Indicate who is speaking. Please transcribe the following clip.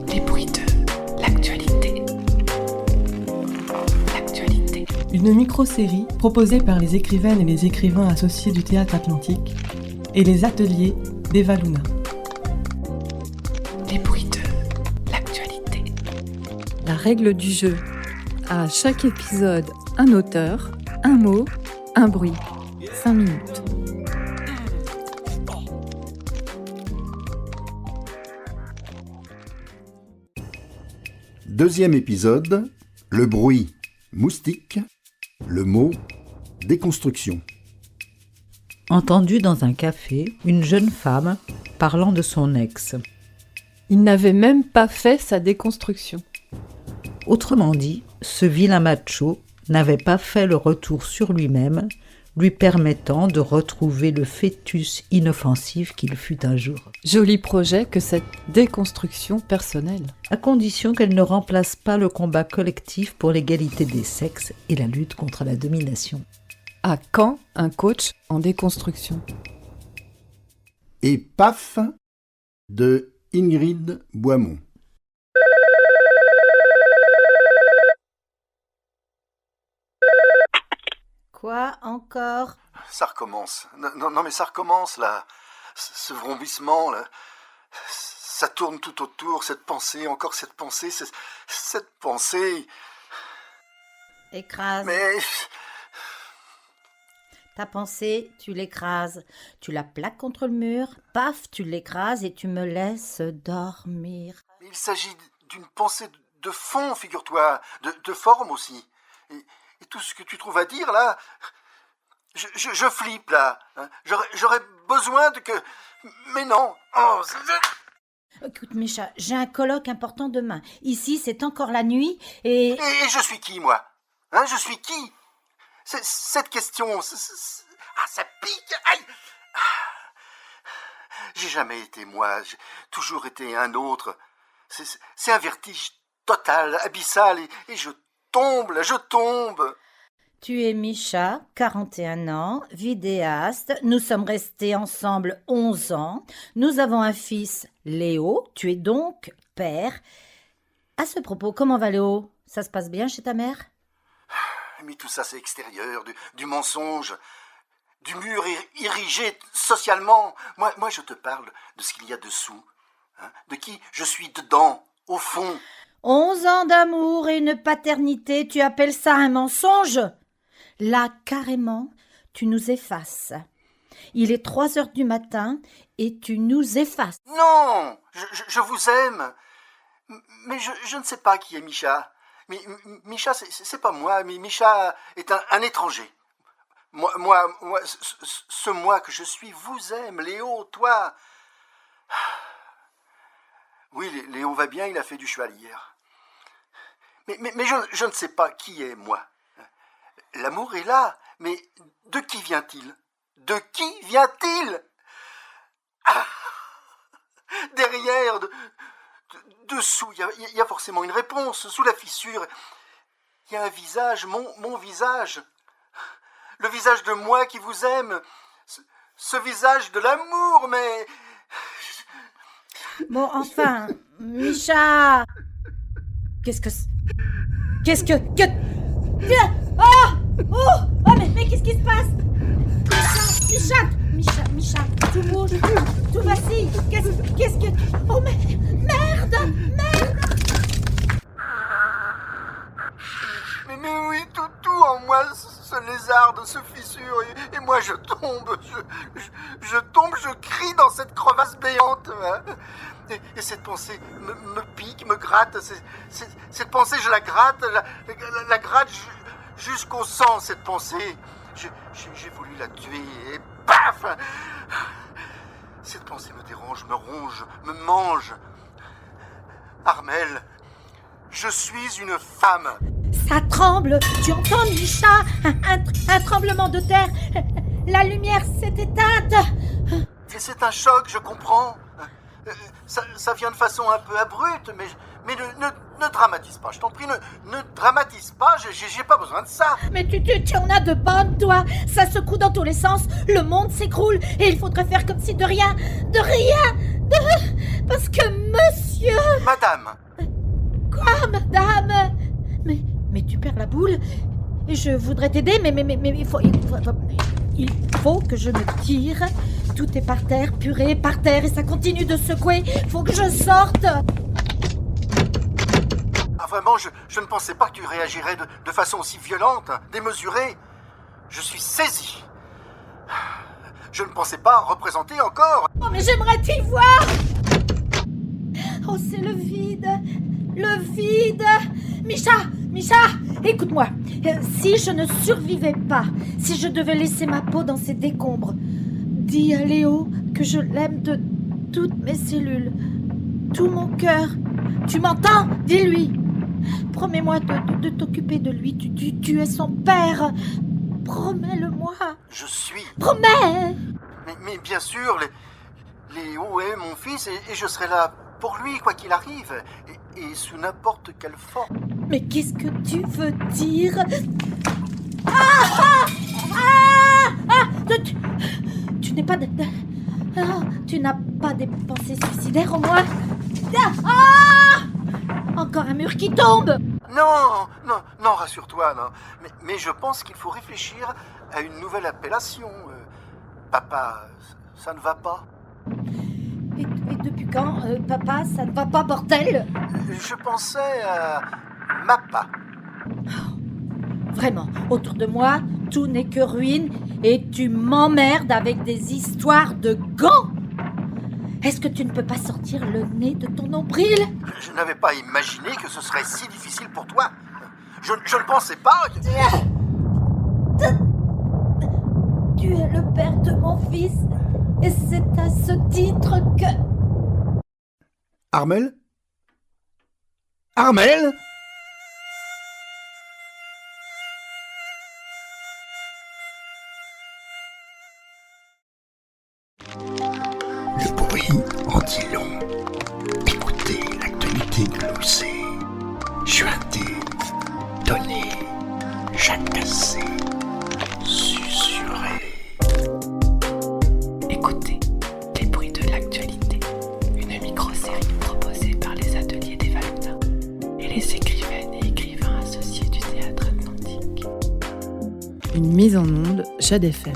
Speaker 1: Les bruits de l'actualité.
Speaker 2: Une micro-série proposée par les écrivaines et les écrivains associés du Théâtre Atlantique et les ateliers d'Eva Luna.
Speaker 1: Les bruits de l'actualité.
Speaker 3: La règle du jeu. À chaque épisode, un auteur, un mot, un bruit. 5 minutes.
Speaker 4: Deuxième épisode, le bruit, moustique, le mot, déconstruction.
Speaker 5: Entendu dans un café, une jeune femme parlant de son ex.
Speaker 3: Il n'avait même pas fait sa déconstruction.
Speaker 5: Autrement dit, ce vilain macho n'avait pas fait le retour sur lui-même, lui permettant de retrouver le fœtus inoffensif qu'il fut un jour.
Speaker 3: Joli projet que cette déconstruction personnelle.
Speaker 5: À condition qu'elle ne remplace pas le combat collectif pour l'égalité des sexes et la lutte contre la domination.
Speaker 3: À quand un coach en déconstruction?
Speaker 4: Et paf de Ingrid Boimont.
Speaker 6: Quoi encore?
Speaker 7: Ça recommence. Non, mais ça recommence, là. Ce vrombissement, là. Ça tourne tout autour, cette pensée, encore cette pensée, cette pensée.
Speaker 6: Écrase.
Speaker 7: Mais...
Speaker 6: Ta pensée, tu l'écrases. Tu la plaques contre le mur, paf, tu l'écrases et tu me laisses dormir.
Speaker 7: Il s'agit d'une pensée de fond, figure-toi, de forme aussi. Et tout ce que tu trouves à dire, là, je flippe, là. J'aurais besoin de que... Mais non. Oh,
Speaker 6: Écoute, Micha, j'ai un colloque important demain. Ici, c'est encore la nuit et
Speaker 7: je suis qui, moi? Je suis qui? Cette question... ça pique. Aïe. J'ai jamais été moi. J'ai toujours été un autre. C'est un vertige total, abyssal, et je tombe, là, je tombe.
Speaker 6: Tu es Micha, 41 ans, vidéaste. Nous sommes restés ensemble 11 ans. Nous avons un fils, Léo. Tu es donc père. À ce propos, comment va Léo? Ça se passe bien chez ta mère?
Speaker 7: Mais tout ça, c'est extérieur, du mensonge, du mur érigé socialement. Moi, je te parle de ce qu'il y a dessous, de qui je suis dedans, au fond.
Speaker 6: 11 ans d'amour et une paternité, tu appelles ça un mensonge? Là, carrément, tu nous effaces. Il est 3 heures du matin et tu nous effaces.
Speaker 7: Non, je vous aime. Mais je ne sais pas qui est Micha. Mais Micha, c'est pas moi. Mais Micha est un étranger. Moi, ce moi que je suis vous aime. Léo, toi. Oui, Léo va bien, il a fait du cheval hier. Mais je ne sais pas qui est moi. L'amour est là, mais de qui vient-il? De qui vient-il? Derrière, dessous, il y a forcément une réponse. Sous la fissure, il y a un visage, mon visage. Le visage de moi qui vous aime. Ce visage de l'amour, mais...
Speaker 6: Bon, enfin, Micha. Qu'est-ce que... Oh, mais qu'est-ce qui se passe? Micha, tout bouge, tout vacille. Qu'est-ce que... Oh, mais merde.
Speaker 7: Mais oui, tout en moi se lézarde, se fissure, et moi je tombe, je crie dans cette crevasse béante. Et cette pensée me pique, me gratte. Cette pensée, je la gratte, la gratte jusqu'au sang, cette pensée. J'ai voulu la tuer, et paf! Cette pensée me dérange, me ronge, me mange. Armelle, je suis une femme.
Speaker 6: Ça tremble, tu entends, Micha? Un tremblement de terre. La lumière s'est éteinte.
Speaker 7: Et c'est un choc, je comprends. Ça vient de façon un peu abrupte, mais ne dramatise pas, je t'en prie, ne dramatise pas, j'ai pas besoin de ça.
Speaker 6: Mais tu en as de bonnes, toi. Ça secoue dans tous les sens, le monde s'écroule, et il faudrait faire comme si de rien. Parce que
Speaker 7: Madame,
Speaker 6: Quoi, madame? Mais tu perds la boule. Et je voudrais t'aider, mais il faut que je me tire. Tout est par terre, purée, par terre, et ça continue de secouer. Faut que je sorte.
Speaker 7: ah, vraiment, je ne pensais pas que tu réagirais de façon aussi violente, démesurée. Je suis saisi. Je ne pensais pas représenter encore.
Speaker 6: Oh, mais j'aimerais t'y voir. Oh, c'est le vide. Le vide. Micha, écoute-moi. Si je ne survivais pas, si je devais laisser ma peau dans ces décombres, dis à Léo que je l'aime de toutes mes cellules, tout mon cœur. Tu m'entends? Dis-lui. Promets-moi de t'occuper de lui. Tu es son père. Promets-le-moi.
Speaker 7: Je suis.
Speaker 6: Promets.
Speaker 7: Mais bien sûr, Léo est mon fils et je serai là pour lui, quoi qu'il arrive. Et sous n'importe quelle forme.
Speaker 6: Mais qu'est-ce que tu veux dire? Tu n'es pas tu n'as pas des pensées suicidaires au moins? Encore un mur qui tombe.
Speaker 7: Non, rassure-toi, non. Mais je pense qu'il faut réfléchir à une nouvelle appellation. Papa, ça ne va pas.
Speaker 6: Et depuis quand, papa, ça ne va pas, bordel?
Speaker 7: Je pensais à Mappa.
Speaker 6: Vraiment, autour de moi, tout n'est que ruine et tu m'emmerdes avec des histoires de gants. Est-ce que tu ne peux pas sortir le nez de ton nombril?
Speaker 7: Je n'avais pas imaginé que ce serait si difficile pour toi. Je ne pensais pas...
Speaker 6: Tu es le père de mon fils et c'est à ce titre que...
Speaker 4: Armel? Armel? Le bruit en dit long. Écoutez l'actualité glossée. Chuinter, donner, jacasser, susurrer.
Speaker 1: Écoutez les bruits de l'actualité. Une micro-série proposée par les ateliers des Valentins et les écrivaines et écrivains associés du Théâtre Atlantique.
Speaker 3: Une mise en onde Jade FM.